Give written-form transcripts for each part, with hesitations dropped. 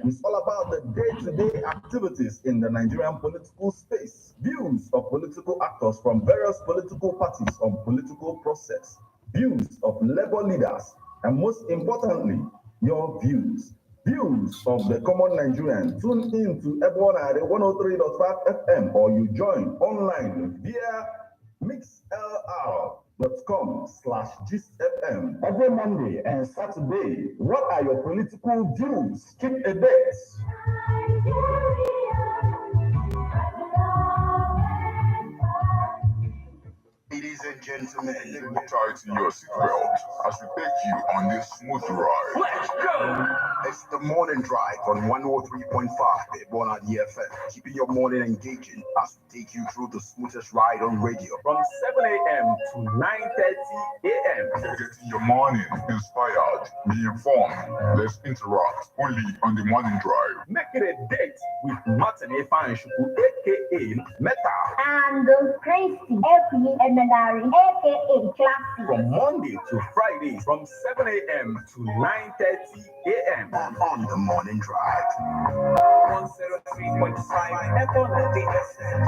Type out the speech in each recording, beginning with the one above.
is all about the day-to-day activities in the Nigerian political space, views of political actors from various political parties on political process, views of labor leaders, and most importantly, your views. Views of the common Nigerian. Tune in to Ebonade 103.5 FM or you join online via mixlr.com/gistfm every Monday and Saturday. What are your political views? Keep a date. Ladies and gentlemen, tighten your seatbelt as we take you on this smooth ride. Let's go! It's the morning drive on 103.5 Ebona DFM, keeping your morning engaging as we take you through the smoothest ride on radio from 7 a.m. to 9:30 a.m. Getting your morning inspired, be informed, let's interact only on the morning drive. Make it a date with Martin Efanshuku, aka Meta, and Christy, aka Emenari, aka Classy. From Monday to Friday, from 7 a.m. to 9:30 a.m. on the morning drive. 103.5 Ebona DFM.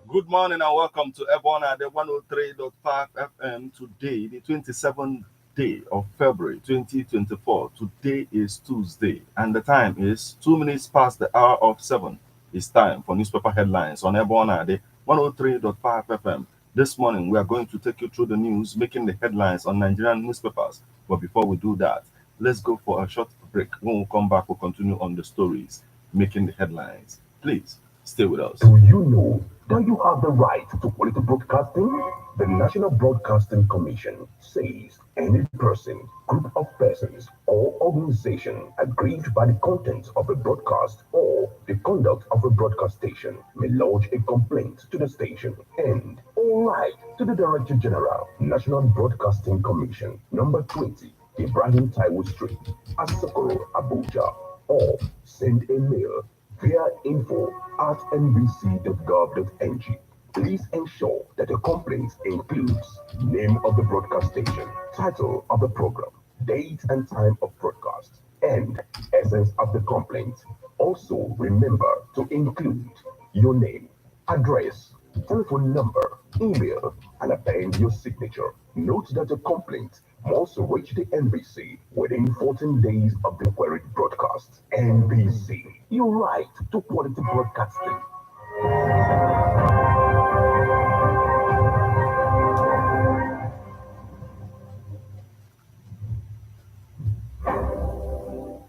Good morning and welcome to Ebona, the 103.5 FM. Today, the 27th day of February 2024. Today is Tuesday and the time is 2 minutes past the hour of 7. It's time for newspaper headlines on Ebona, the 103.5 FM. This morning, we are going to take you through the news making the headlines on Nigerian newspapers. But before we do that, let's go for a short break. When we come back, we'll continue on the stories making the headlines. Please stay with us. Do you know that you have the right to quality broadcasting? The National Broadcasting Commission says any person, group of persons, or organization aggrieved by the content of a broadcast or the conduct of a broadcast station may lodge a complaint to the station and all right to the Director General, National Broadcasting Commission, number 20, Ibrahim Taiwo Street, Asokoro, Abuja, or send a mail via info@nbc.gov.ng. Please ensure that the complaint includes name of the broadcast station, title of the program, date and time of broadcast, and essence of the complaint. Also, remember to include your name, address, telephone number, email, and append your signature. Note that the complaint must reach the NBC within 14 days of the queried broadcast. NBC, your right to quality broadcasting.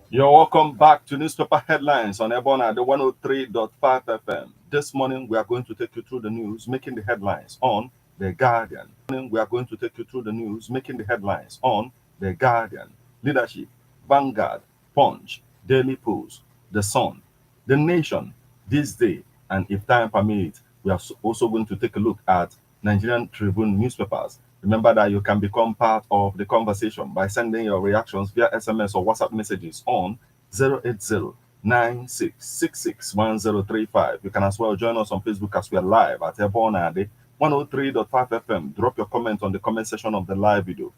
You're welcome back to newspaper headlines on Ebona, the 103.5 FM. This morning, we are going to take you through the news making the headlines on The Guardian. We are going to take you through the news making the headlines on The Guardian, Leadership, Vanguard, Punch, Daily Post, The Sun, The Nation, This Day, and if time permits, we are also going to take a look at Nigerian Tribune newspapers. Remember that you can become part of the conversation by sending your reactions via SMS or WhatsApp messages on 080-9666-1035. You can as well join us on Facebook as we are live at Ebonade 103.5 FM. Drop your comment on the comment section of the live video.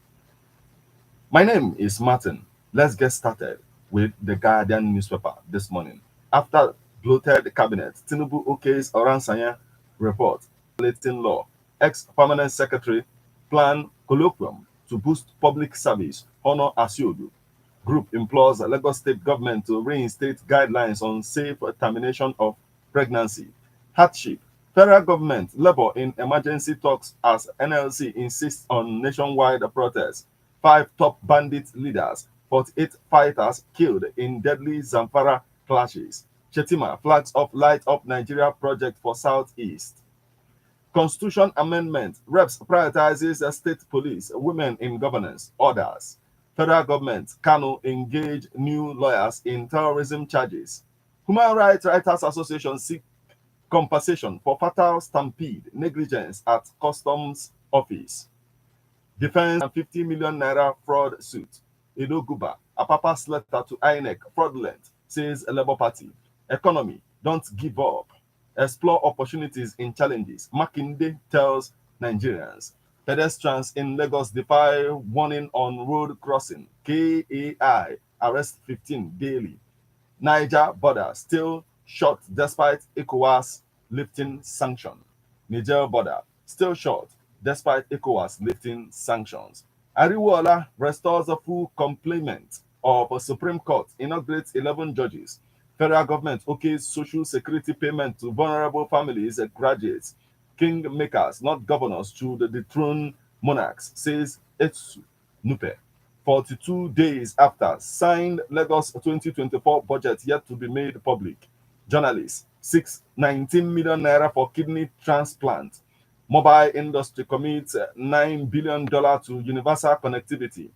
My name is Martin. Let's get started with the Guardian newspaper this morning. After bloated cabinet, Tinubu OK's Oransanya report, relating law, ex-permanent secretary plan colloquium to boost public service, Honor Asiodu. Group implores Lagos State government to reinstate guidelines on safe termination of pregnancy. Hardship. Federal government labor in emergency talks as NLC insists on nationwide protests. 5 top bandit leaders, 48 fighters killed in deadly Zamfara clashes. Chetima flags up Light Up Nigeria project for Southeast. Constitution amendment. Reps prioritizes state police, women in governance, orders. Federal government, Kano engage new lawyers in terrorism charges. Human Rights Writers Association seek compensation for fatal stampede negligence at customs office. Defense and 50 million naira fraud suit. Edo Guba, Apapa's letter to INEC, fraudulent, says Labour Party. Economy, don't give up. Explore opportunities in challenges. Makinde tells Nigerians. Pedestrians in Lagos defy warning on road crossing. KAI arrest 15 daily. Niger border still shut despite ECOWAS lifting sanction. Niger border still short despite ECOWAS lifting sanctions. Ariwola restores a full complement of Supreme Court, inaugurates 11 judges. Federal government okays social security payment to vulnerable families and graduates. Kingmakers, not governors, should dethrone monarchs, says Etsu Nupe. 42 days after signed Lagos 2024 budget yet to be made public. Journalists, 619 million naira for kidney transplant. Mobile industry commits $9 billion to universal connectivity.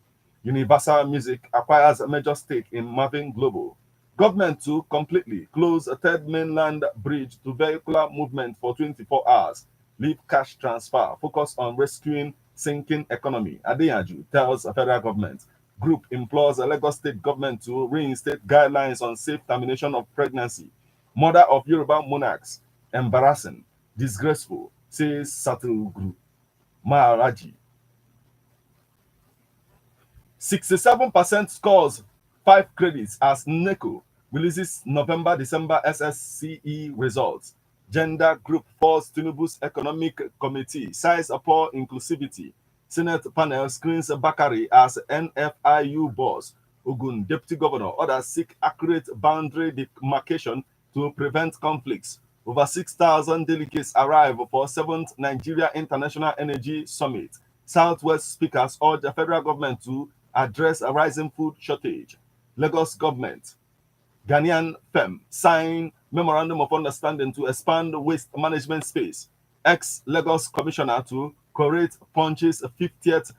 Universal Music acquires a major stake in Marvin Global. Government to completely close a third mainland bridge to vehicular movement for 24 hours. Leave cash transfer. Focus on rescuing sinking economy. Adeyaju tells the federal government. Group implores the Lagos state government to reinstate guidelines on safe termination of pregnancy. Mother of Yoruba monarchs. Embarrassing. Disgraceful, says Satil Group. Maharaji. 67% scores 5 credits as NECO releases November-December SSCE results. Gender group falls Tinubu's economic committee, size poor inclusivity. Senate panel screens Bakari as NFIU boss. Ogun deputy governor orders seek accurate boundary demarcation to prevent conflicts. Over 6,000 delegates arrive for 7th Nigeria International Energy Summit. Southwest speakers urge the federal government to address a rising food shortage. Lagos government, Ghanaian firm sign memorandum of understanding to expand waste management space. Ex-Lagos commissioner to curate Punch's 50th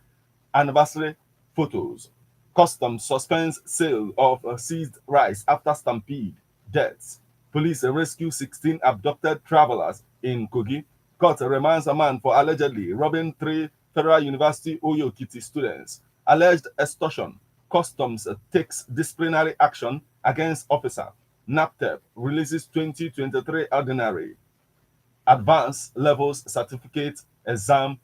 anniversary photos. Customs suspends sale of seized rice after stampede. Deaths. Police rescue 16 abducted travelers in Kogi. Court remands a man for allegedly robbing 3 Federal University Oyo Kitty students. Alleged extortion. Customs takes disciplinary action against officer. NAPTEP releases 2023 ordinary advanced levels certificate exam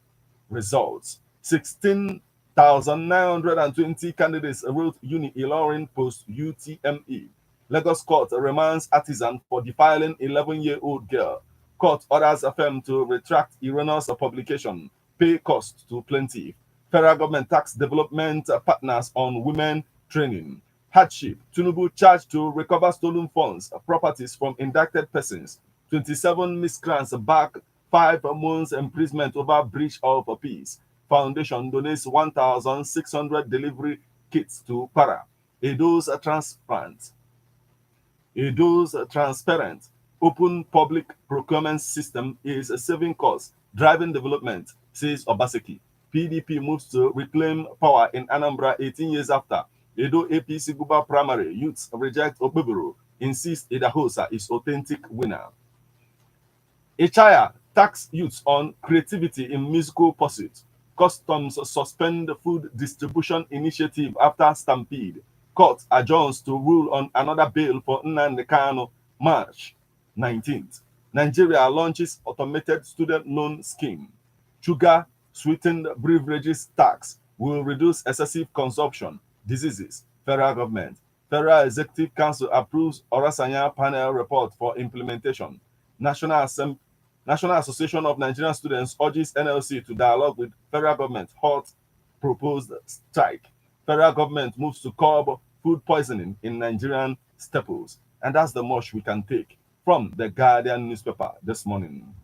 results. 16,920 candidates wrote Uni Ilorin post UTME. Lagos court remands artisan for defiling 11-year-old girl. Court orders a firm to retract erroneous publication, pay cost to plaintiff. Federal government tax development partners on women training. Hardship. Tinubu charged to recover stolen funds, properties from indicted persons. 27 miscreants back 5 months imprisonment over breach of peace. Foundation donates 1,600 delivery kits to Para. Edo's transplant. Edo's transparent, open public procurement system is a saving cost, driving development, says Obaseki. PDP moves to reclaim power in Anambra 18 years after. Edo APC Guba primary youths reject Obeburu, insist Idahosa is authentic winner. Ichaya tax youths on creativity in musical pursuits. Customs suspend food distribution initiative after stampede. Court adjourns to rule on another bail for Nnamdi Kanu, March 19th. Nigeria launches automated student loan scheme. Sugar sweetened beverages tax will reduce excessive consumption. Diseases. Federal government. Federal Executive Council approves Orasanya panel report for implementation. National Association of Nigerian Students urges NLC to dialogue with federal government, halt proposed strike. Federal government moves to curb food poisoning in Nigerian staples. And that's the much we can take from the Guardian newspaper this morning.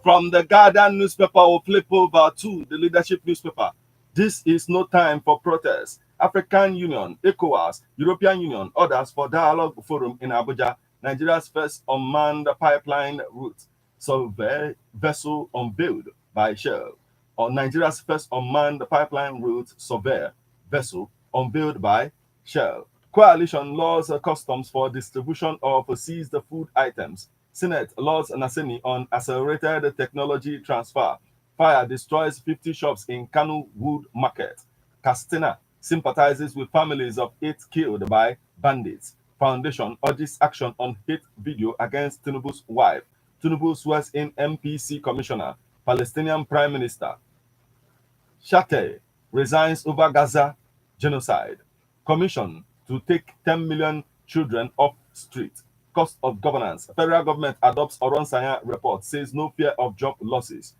From the Guardian newspaper, we'll flip over to the leadership newspaper. This is no time for protest. African Union, ECOWAS, European Union, others for dialogue forum in Abuja. Nigeria's first unmanned pipeline route survey vessel unveiled by Shell. Or Nigeria's first unmanned pipeline route survey vessel unveiled by Shell. Coalition laws customs for distribution of seized food items. Senate laws Naseni on accelerated technology transfer. Fire destroys 50 shops in Kanu Wood Market. Castina sympathizes with families of 8 killed by bandits. Foundation urges action on hate video against Tinubu's wife. Tinubu swears in MPC commissioner. Palestinian Prime Minister Shate resigns over Gaza genocide. Commission to take 10 million children off street. Cost of governance. Federal government adopts Oronsanya report, says no fear of job losses.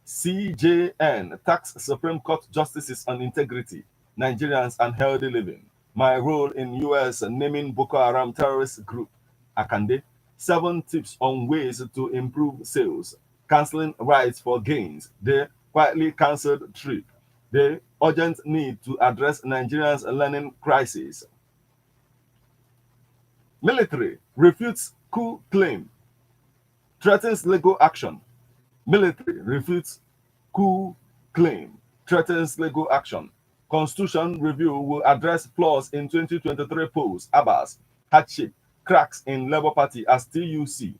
CJN tax Supreme Court justices on integrity, Nigerians and healthy living. My role in U.S. naming Boko Haram terrorist group. Akande. 7 tips on ways to improve sales. Cancelling rights for gains. The quietly cancelled trip. The urgent need to address Nigerians' learning crisis. Military refutes coup claim, threatens legal action. Military refutes coup claim, threatens legal action. Constitution review will address flaws in 2023 polls. Abbas, hardship, cracks in Labour Party as TUC.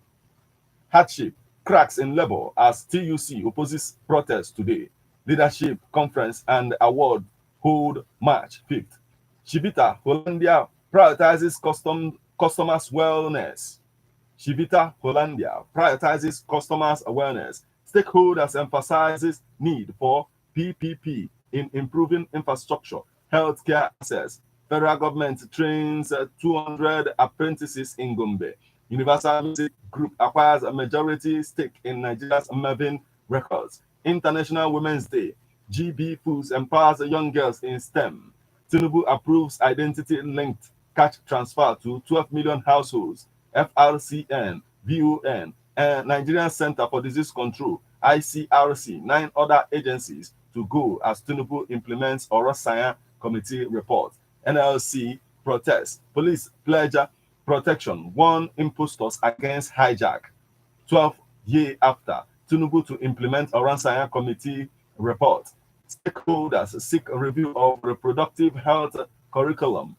Hardship, cracks in Labour as TUC opposes protest today. Leadership conference and award hold March 5th. Chivita, Hollandia prioritizes customers' wellness. Chivita Hollandia prioritizes customers' awareness. Stakeholders emphasizes need for PPP in improving infrastructure, healthcare access. Federal government trains 200 apprentices in Gombe. Universal Music Group acquires a majority stake in Nigeria's Mervyn Records. International Women's Day. GB Foods empowers young girls in STEM. Tinubu approves identity-linked cash transfer to 12 million households. FRCN, VON, and Nigerian Center for Disease Control, ICRC, 9 other agencies to go as Tinubu implements Orasanya Committee report. NLC protests. Police pledge protection. 1 impostors against hijack. 12 years after Tinubu to implement Orasanya Committee report. Stakeholders seek a review of reproductive health curriculum.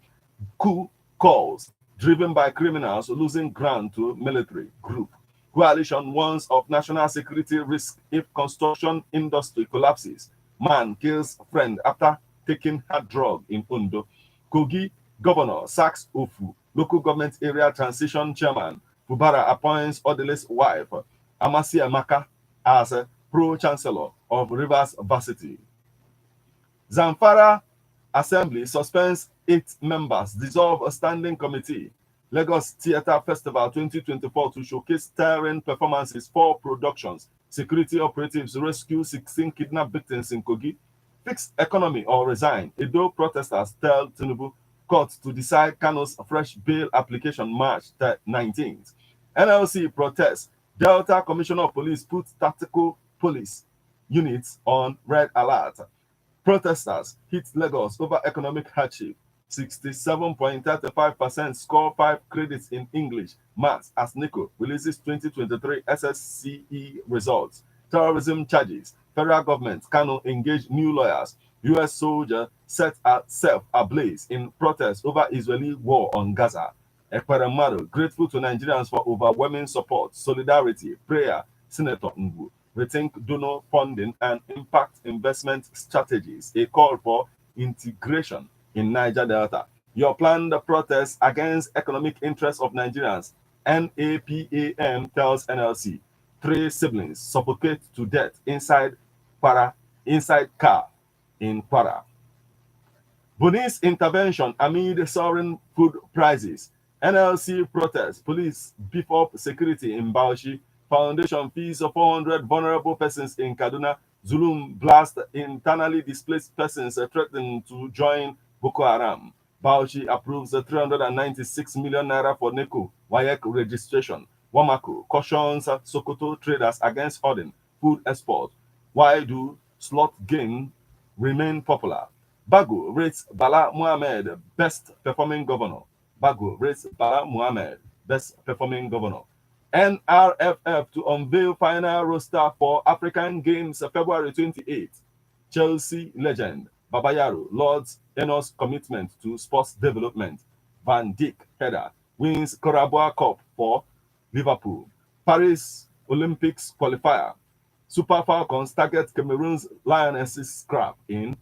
Coup calls driven by criminals losing ground to military group. Coalition warns of national security risk if construction industry collapses. Man kills friend after taking hard drug in Ondo. Kogi governor sacks Ofu. Local government area transition chairman. Fubara appoints Odele's wife, Amasi Amaka, as a pro-chancellor of Rivers Varsity. Zamfara Assembly suspends 8 members, dissolve a standing committee. Lagos Theatre Festival 2024 to showcase stirring performances, 4 productions. Security operatives rescue 16 kidnapped victims in Kogi. Fix economy or resign. Edo protesters tell Tinubu court to decide Kano's fresh bail application March 19th. NLC protests. Delta Commissioner of Police put tactical police units on red alert. Protesters hit Lagos over economic hardship. 67.35% score 5 credits in English, Maths as NICO releases 2023 SSCE results. Terrorism charges. Federal government cannot engage new lawyers. U.S. soldier set self ablaze in protest over Israeli war on Gaza. Ekperemadu grateful to Nigerians for overwhelming support, solidarity, prayer. Senator Ngwu rethink donor funding and impact investment strategies. A call for integration in Niger Delta. Your planned protest against economic interests of Nigerians. NAPAM tells NLC. 3 siblings suffocate to death inside car in Kwara. Police intervention amid soaring food prices. NLC protests. Police beef up security in Bauchi. Foundation fees of 400 vulnerable persons in Kaduna. Zulum blast internally displaced persons threatening to join Boko Haram. Bauchi approves the 396 million naira for NECO WAEC registration. Wamako cautions Sokoto traders against hoarding food export. Why do slot game remain popular? Bago rates Bala Mohammed best performing governor. Bago rates Bala Mohammed best performing governor. NRFF to unveil final roster for African Games February 28th. Chelsea legend Babayaro lauds Enos' commitment to sports development. Van Dijk header wins Carabao Cup for Liverpool. Paris Olympics qualifier. Super Falcons target Cameroon's Lionesses scrap in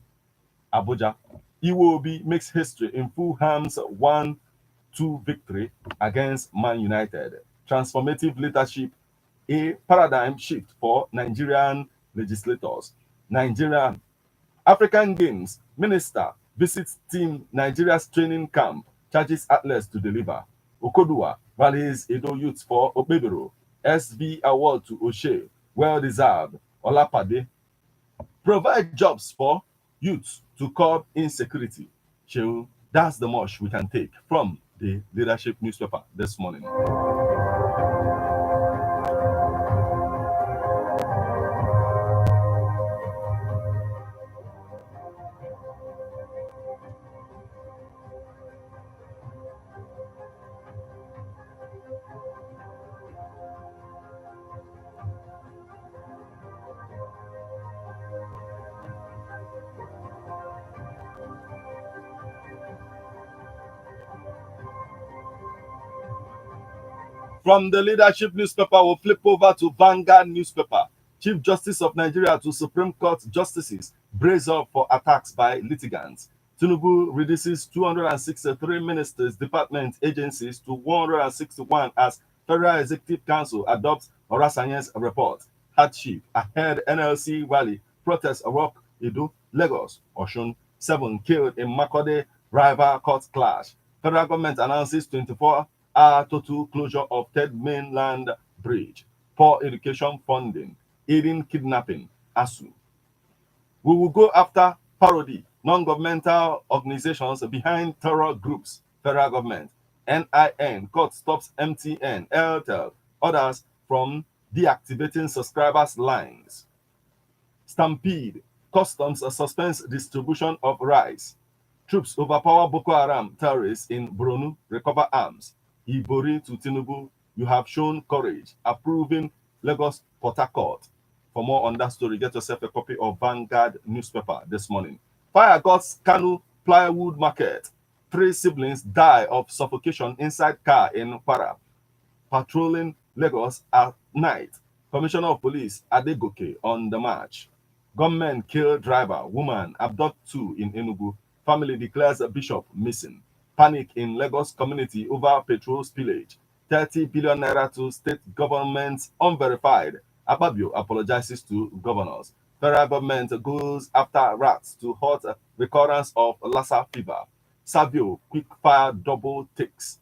Abuja. Iwobi makes history in Fulham's 1-2 victory against Man United. Transformative leadership, a paradigm shift for Nigerian legislators. Nigerian African Games Minister visits Team Nigeria's training camp, charges athletes to deliver. Okodua rallies Edo youth for Obebero. SV award to Oshe, well deserved. Olapade provide jobs for youth to curb insecurity. Shehu, that's the much we can take from the leadership newspaper this morning. From the leadership newspaper, we'll flip over to Vanguard newspaper. Chief Justice of Nigeria to Supreme Court justices brace up for attacks by litigants. Tinubu reduces 263 ministers, departments, agencies to 161 as Federal Executive Council adopts Orasanye's report. Hardship ahead NLC rally, protests rock Edo, Lagos, Oshun, 7 killed in Makode rival court clash. Federal government announces 24-hour total closure of Third Mainland Bridge. Poor education funding, aiding kidnapping, ASU. We will go after parody, non-governmental organizations behind terror groups, federal government. NIN, court stops MTN, Airtel, others from deactivating subscribers' lines. Stampede, customs suspends distribution of rice. Troops overpower Boko Haram terrorists in Borno, recover arms. Ibori to Tinubu, you have shown courage, approving Lagos Port Harcourt. For more on that story, get yourself a copy of Vanguard newspaper this morning. Fire guts Kanu plywood market. 3 siblings die of suffocation inside car in Kwara. Patrolling Lagos at night. Commissioner of Police Adegoke on the march. Gunmen kill driver, woman abduct 2 in Enugu. Family declares a bishop missing. Panic in Lagos community over petrol spillage. 30 billion naira to state governments unverified. Akpabio apologizes to governors. Federal government goes after rats to halt recurrence of Lassa fever. Savio quick fire double takes.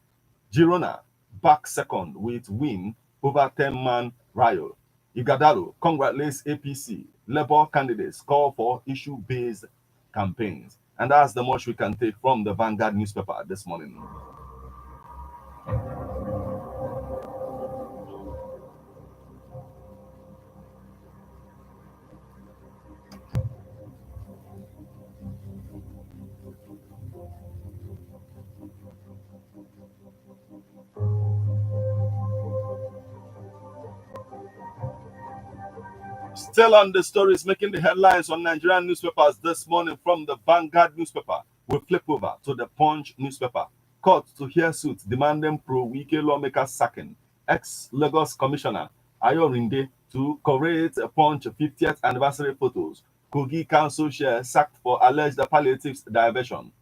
Girona back second with win over 10-man riot. Igadalo congratulates APC. Labour candidates call for issue-based campaigns. And that's the much we can take from the Vanguard newspaper this morning. Still on the stories making the headlines on Nigerian newspapers this morning from the Vanguard newspaper, we flip over to the Punch newspaper. Court to hear suit demanding pro-Wike lawmaker sacking. Ex-Lagos Commissioner Ayorinde to create Punch 50th anniversary photos. Kogi Council share sacked for alleged palliatives diversion.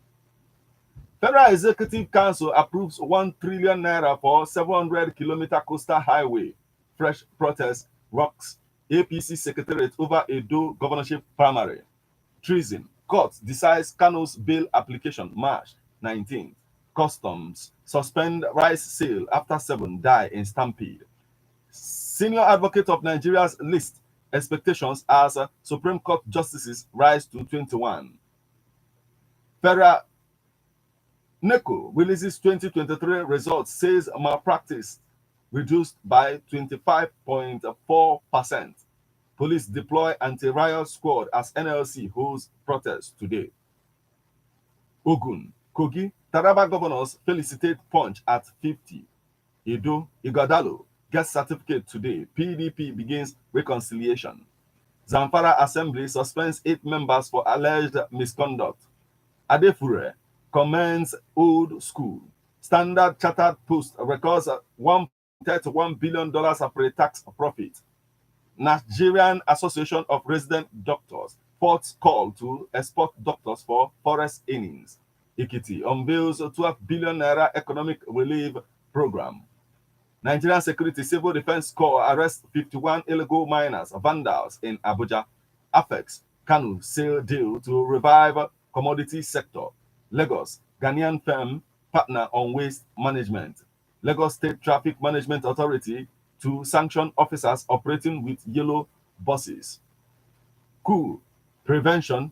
Federal Executive Council approves 1 trillion naira for 700-kilometer coastal highway. Fresh protest rocks APC Secretariat over Edo governorship primary. Treason. Court decides Kano's bail application March 19th. Customs suspend rice sale after 7 die in stampede. Senior advocate of Nigeria's list expectations as Supreme Court justices rise to 21. Federal NECO releases 2023 results, says malpractice reduced by 25.4%. Police deploy anti-riot squad as NLC holds protest today. Ogun, Kogi, Taraba governors felicitate Punch at 50. Edo, Igadalo gets certificate today. PDP begins reconciliation. Zamfara Assembly suspends 8 members for alleged misconduct. Adefure commends old school. Standard Chartered Post records $1.31 billion of pre-tax profit. Nigerian Association of Resident Doctors ports call to export doctors for forest innings. Ikiti unveils 12 billion naira economic relief program. Nigerian Security Civil Defense Corps arrests 51 illegal miners, vandals in Abuja. Afex, Kanu sale deal to revive commodity sector. Lagos, Ghanaian firm partner on waste management. Lagos State Traffic Management Authority to sanction officers operating with yellow buses. Coup prevention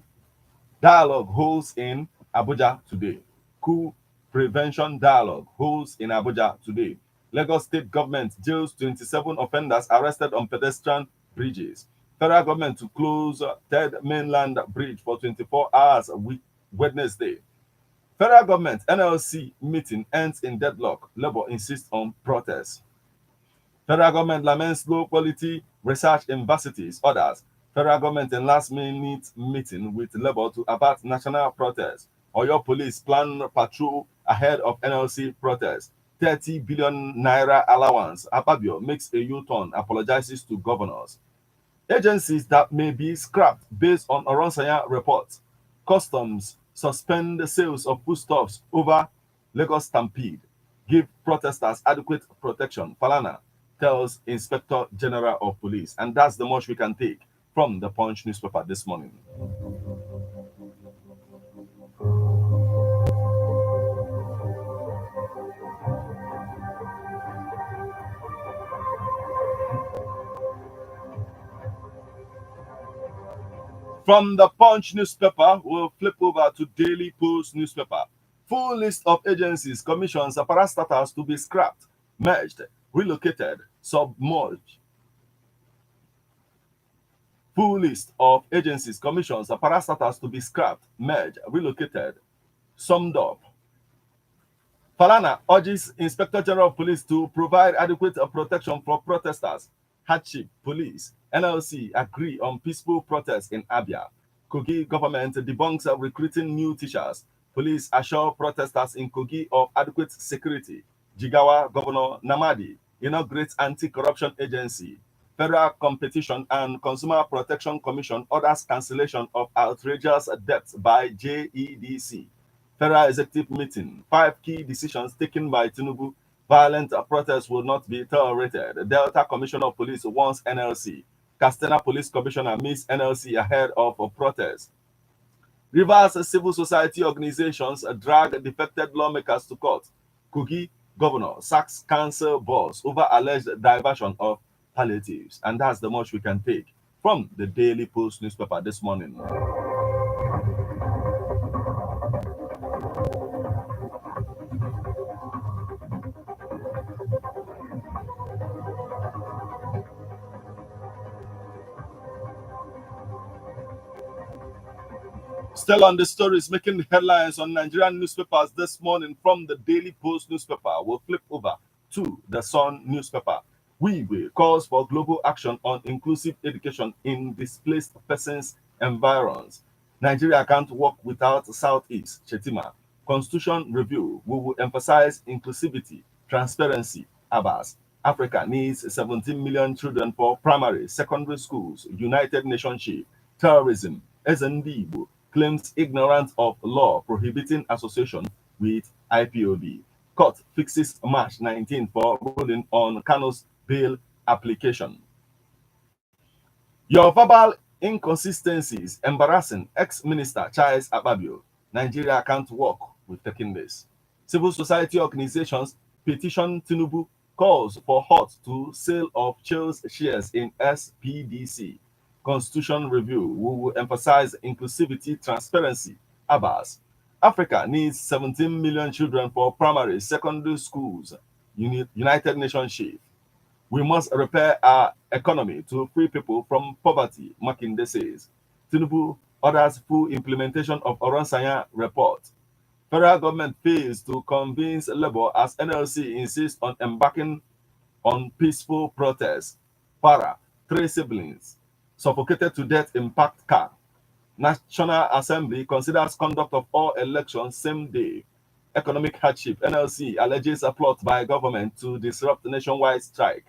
dialogue holds in Abuja today. Coup prevention dialogue holds in Abuja today. Lagos State government jails 27 offenders arrested on pedestrian bridges. Federal government to close third mainland bridge for 24 hours Wednesday. Federal government NLC meeting ends in deadlock. Labour insists on protest. Federal government laments low quality research universities. Others. Federal government in last minute meeting with Labour to avert national protest. Oyo police plan patrol ahead of NLC protest. 30 billion naira allowance. Akpabio makes a U-turn, apologizes to governors. Agencies that may be scrapped based on Oronsanya report. Customs suspend the sales of foodstuffs over Lagos stampede. Give protesters adequate protection. Falana tells Inspector General of Police. And that's the much we can take from the Punch newspaper this morning. From the Punch newspaper, we'll flip over to Daily Post newspaper. Full list of agencies, commissions, parastatals to be scrapped, merged, relocated, submerged. Full list of agencies, commissions, parastatals to be scrapped, merged, relocated, summed up. Falana urges Inspector General of Police to provide adequate protection for protesters. Hardship, police, NLC agree on peaceful protest in Abia. Kogi government debunks recruiting new teachers. Police assure protesters in Kogi of adequate security. Jigawa Governor Namadi inaugurates anti-corruption agency. Federal Competition and Consumer Protection Commission orders cancellation of outrageous debts by JEDC. Federal Executive Meeting. 5 key decisions taken by Tinubu. Violent protests will not be tolerated. Delta Commissioner of Police warns NLC. Castana Police Commissioner meets NLC ahead of a protest. Rivers civil society organizations drag defected lawmakers to court. Kogi governor sacks council boss over alleged diversion of palliatives. And that's the much we can take from the Daily Post newspaper this morning. Still on the stories making the headlines on Nigerian newspapers this morning from the Daily Post newspaper, we'll flip over to the Sun newspaper. We will calls for global action on inclusive education in displaced persons' environs. Nigeria can't work without Southeast, Chetima. Constitution review, we will emphasize inclusivity, transparency, Abbas. Africa needs 17 million children for primary, secondary schools, United Nations chief, terrorism, SND claims ignorance of law prohibiting association with IPOB. Court fixes March 19 for ruling on Kano's bail application. Your verbal inconsistencies embarrassing ex-minister Charles Akpabio. Nigeria can't work with taking this. Civil society organizations petition Tinubu calls for halt to sale of Chills shares in SPDC. Constitution review, we will emphasize inclusivity, transparency. Abbas. Africa needs 17 million children for primary, secondary schools. United Nations chief. We must repair our economy to free people from poverty, Makinde says. Tinubu orders full implementation of Oronsanya report. Federal government fails to convince Labour as NLC insists on embarking on peaceful protests. Para, 3 siblings, suffocated to death in packed car. National Assembly considers conduct of all elections same day. Economic hardship. NLC alleges a plot by government to disrupt nationwide strike.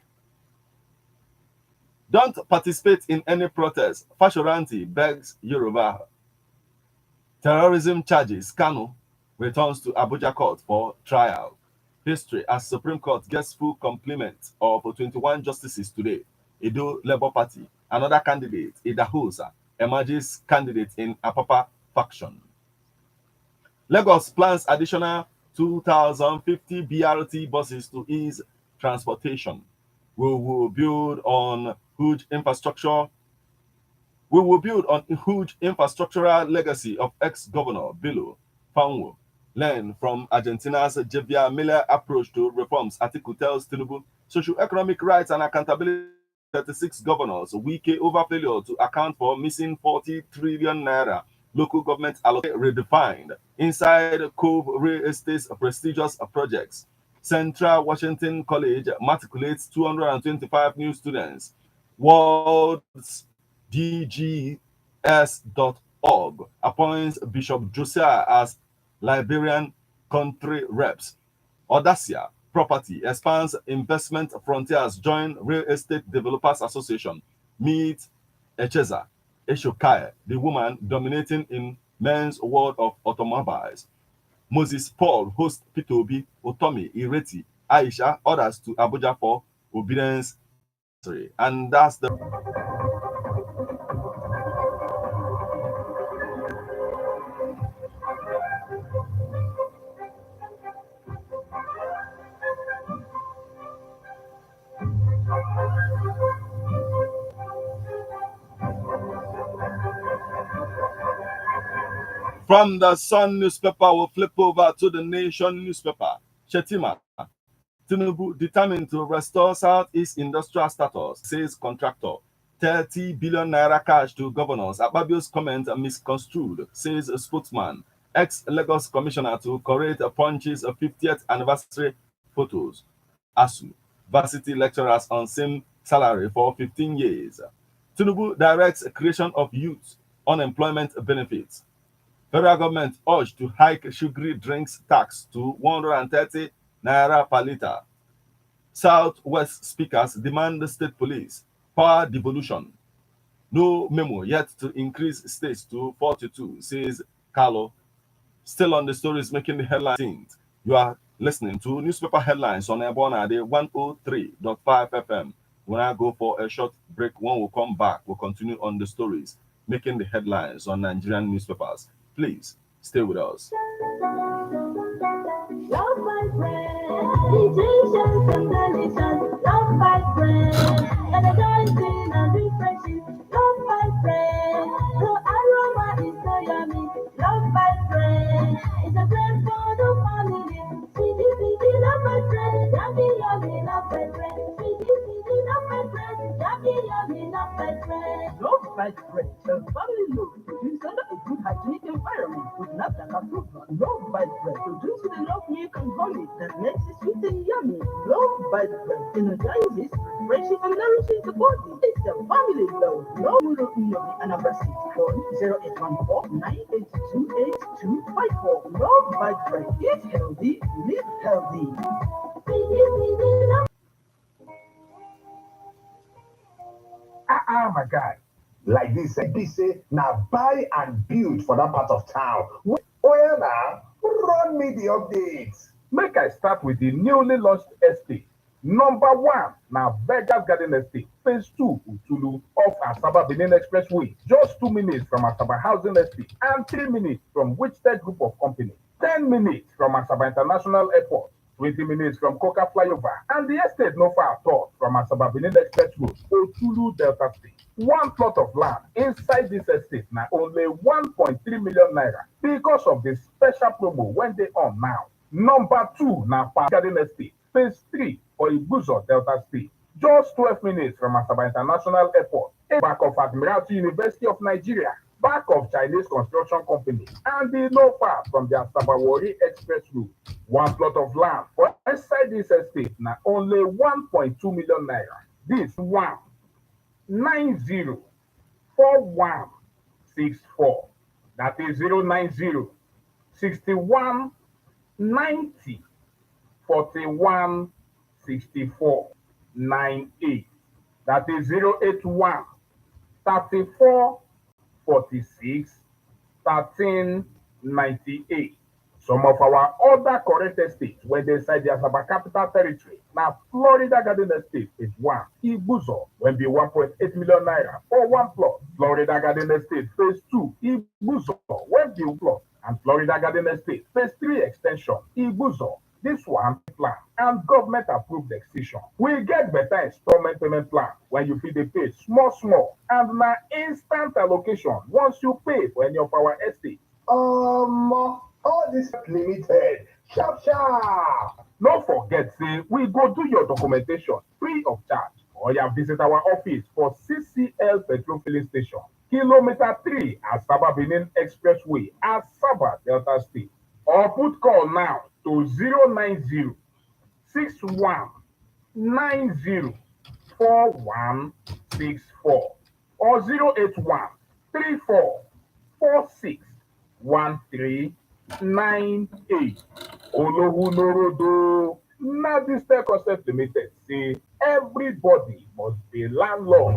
Don't participate in any protest. Fashoranti begs Yoruba. Terrorism charges. Kanu returns to Abuja court for trial. History as Supreme Court gets full complement of 21 justices today. Edo Labour Party, another candidate, Idahosa, emerges candidate in Apapa faction. Lagos plans additional 2,050 BRT buses to ease transportation. We will build on huge infrastructure. We will build on a huge infrastructural legacy of ex-governor Bello Fanwo. Learn from Argentina's Javier Miller approach to reforms. Article tells Tinubu socio-economic rights and accountability 36 governors. Wike over failure to account for missing 40 trillion naira. Local government allocated redefined. Inside Cove Real Estate's prestigious projects. Central Washington College matriculates 225 new students. World's DGS.org appoints Bishop Josiah as Liberian country reps. Audacia Property expands investment frontiers. Join Real Estate Developers Association. Meet Echeza Eshokai, the woman dominating in men's world of automobiles. Moses Paul hosts P2B, Otomi, Ireti, Aisha, others to Abuja for obedience anniversary. And that's the From the Sun newspaper, we'll flip over to the Nation newspaper. Shetima, Tinubu determined to restore Southeast industrial status, says contractor. 30 billion naira cash to governors. Akpabio's comment misconstrued, says a spokesman. Ex-Lagos commissioner to create Punch's 50th anniversary photos. ASU, varsity lecturers on same salary for 15 years. Tinubu directs creation of youth unemployment benefits. Federal government urged to hike sugary drinks tax to 130 naira per litre. Southwest speakers demand the state police power devolution. No memo yet to increase states to 42, says Carlo. Still on the stories making the headlines. You are listening to newspaper headlines on Ebona, the 103.5 FM. When I go for a short break, when we come back, we'll continue on the stories making the headlines on Nigerian newspapers. Please stay with us. Love my friend, Egyptians and Venetians, love my friend, energizing and refreshing, love my friend, the aroma is so yummy, love my friend, it's a friend for the family, sweetie, sweetie, love my friend, yummy, yummy, love my friend, sweetie, sweetie, love my friend, yummy, yummy, love my friend. Love my friend, a family look produced under a good hygienic environment with NAFDAC approval. Love by bread produced with enough milk and honey that makes it sweet and yummy. Love by bread energizes, refreshes, and nourishes the body. It's the family love. Love Muro Unobi and Abrasi. Phone 0814 982 8254. Love by bread. Eat healthy, live healthy. Sweetie, sweetie, love My guy. Like this, now buy and build for that part of town. Well, now, run me the updates. Make I start with the newly launched estate. Number 1, now Vegas Garden Estate, Phase 2, Utulu, off Asaba Benin Expressway. Just 2 minutes from Asaba Housing Estate and 3 minutes from Wichita Group of Company. 10 minutes from Asaba International Airport. 20 minutes from Coca Flyover. And the estate no far at all from Asaba Benin Express Road, Utulu, Delta State. One plot of land inside this estate now only 1.3 million naira because of the special promo when they on now. Number 2 now Park Garden Estate, Phase 3 for Ibuzo, Delta State. Just 12 minutes from Asaba International Airport, back of Admiralty University of Nigeria, back of Chinese Construction Company, and the no far from the Asaba Wari Express Route. One plot of land for inside this estate now only 1.2 million naira. This 1904164. That is 090 61 90 41 64 98. That is 081 34 46 13 98. Some of our other correct estates where they inside the Asaba Capital Territory. Now, Florida Garden Estate is 1. Ibuzo will be 1.8 million naira for one plot. Florida Garden Estate Phase 2, Ibuzo will be 1 plot. And Florida Garden Estate Phase 3 extension, Ibuzo. This one plan and government approved extension. We get better installment payment plan when you feed the pay small and now instant allocation once you pay for any of our estates. All this limited. Sharp. No forget, say we go do your documentation free of charge. Or you visit our office for CCL Petrol Filling Station, Kilometer 3, Asaba Benin Expressway, Asaba, Delta State. Or put call now to 090 61 90 4164 or 081 34 46 1398. Olohu Norodo. Now this tech concept limited say everybody must be landlord.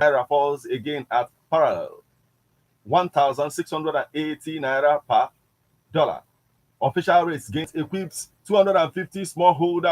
Naira falls again at parallel 1,680 naira per dollar. Official rates gains equips 250 smallholder